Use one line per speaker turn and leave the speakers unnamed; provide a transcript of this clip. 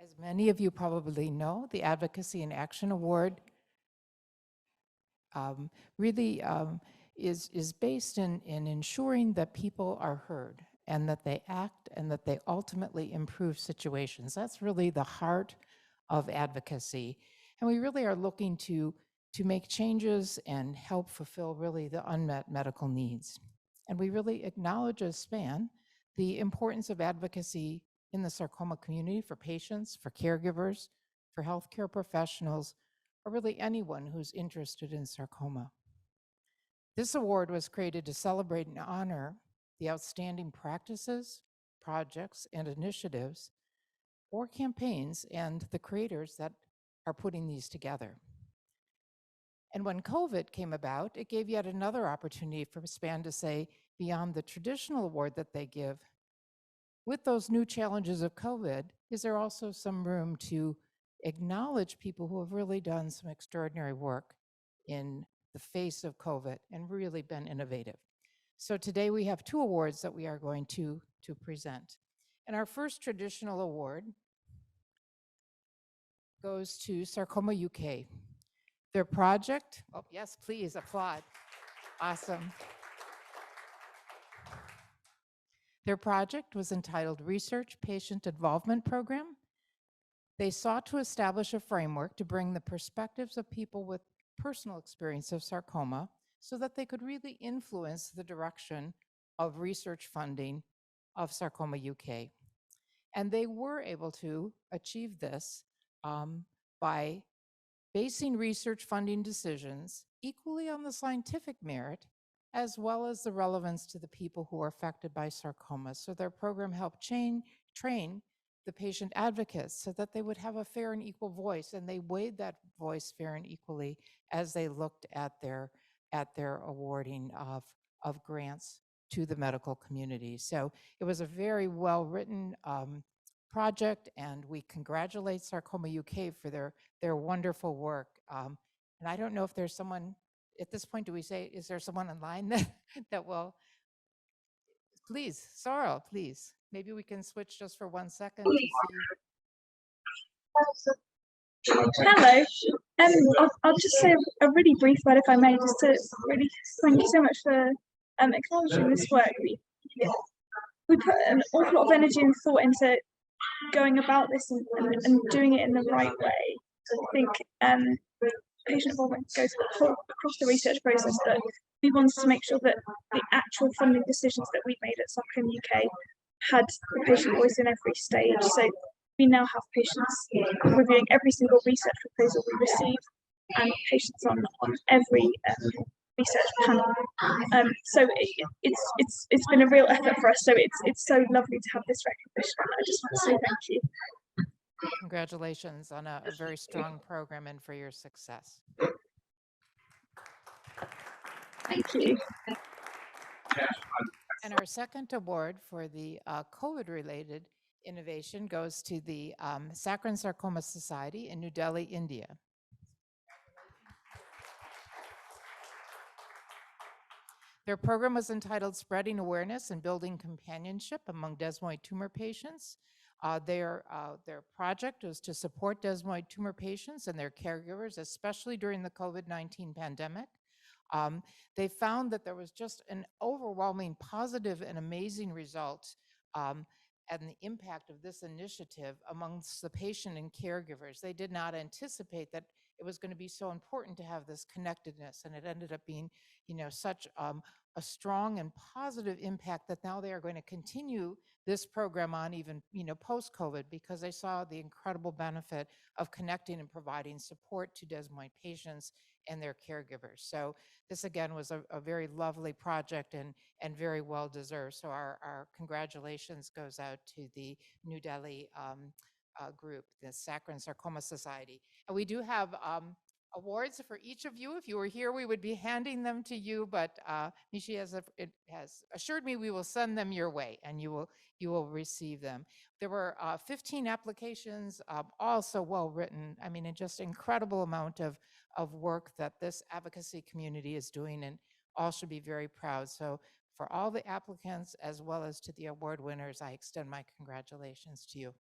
As many of you probably know, the Advocacy and Action Award um, really is based in ensuring that people are heard and that they act and that they ultimately improve situations. That's really the heart of advocacy. And we really are looking to make changes and help fulfill really the unmet medical needs. And we really acknowledge as SPAN the importance of advocacy in the sarcoma community for patients, for caregivers, for healthcare professionals, or really anyone who's interested in sarcoma. This award was created to celebrate and honor the outstanding practices, projects, and initiatives or campaigns and the creators that are putting these together. And when COVID came about, it gave yet another opportunity for SPAN to say, beyond the traditional award that they give, with those new challenges of COVID, is there also some room to acknowledge people who have really done some extraordinary work in the face of COVID and really been innovative? So today we have two awards that we are going to present. And our first traditional award goes to Sarcoma UK. Their project, oh yes, please applaud. Awesome. Their project was entitled Research Patient Involvement Program. They sought to establish a framework to bring the perspectives of people with personal experience of sarcoma so that they could really influence the direction of research funding of Sarcoma UK. And they were able to achieve this by basing research funding decisions equally on the scientific merit as well as the relevance to the people who are affected by sarcoma. So their program helped train the patient advocates so that they would have a fair and equal voice, and they weighed that voice fair and equally as they looked at their awarding of grants to the medical community. So it was a very well-written project, and we congratulate Sarcoma UK for their wonderful work. And I don't know if there's someone, at this point, do we say, is there someone online that will, please, Sorrel, please. Maybe we can switch just for 1 second to see.
Hello. I'll just say a really brief word, if I may, just to really thank you so much for acknowledging this work. We put an awful lot of energy and thought into going about this and doing it in the right way. I think patient involvement goes across the research process, but we wanted to make sure that the actual funding decisions that we made at Sarcoma UK had the patient voice in every stage. So we now have patients reviewing every single research proposal we receive and patients on every research panel. So it's been a real effort for us. So it's so lovely to have this recognition. I just want to say thank you.
Congratulations on a very strong program and for your success.
Thank you.
And our second award for the COVID-related innovation goes to the Saccharin Sarcoma Society in New Delhi, India. Their program was entitled Spreading Awareness and Building Companionship Among Desmoid Tumor Patients. Their project was to support desmoid tumor patients and their caregivers, especially during the COVID-19 pandemic. They found that there was just an overwhelming positive and amazing result and the impact of this initiative amongst the patient and caregivers. They did not anticipate that it was going to be so important to have this connectedness, and it ended up being, such a strong and positive impact that now they are going to continue this program on even, post-COVID, because they saw the incredible benefit of connecting and providing support to desmoid patients and their caregivers. So this again was a very lovely project and very well deserved. So our congratulations goes out to the New Delhi group, the Saccharin Sarcoma Society. And we do have awards for each of you. If you were here, we would be handing them to you, but Nishi has assured me we will send them your way and you will receive them. There were 15 applications, all so well written. I mean, just incredible amount of work that this advocacy community is doing, and all should be very proud. So for all the applicants as well as to the award winners, I extend my congratulations to you.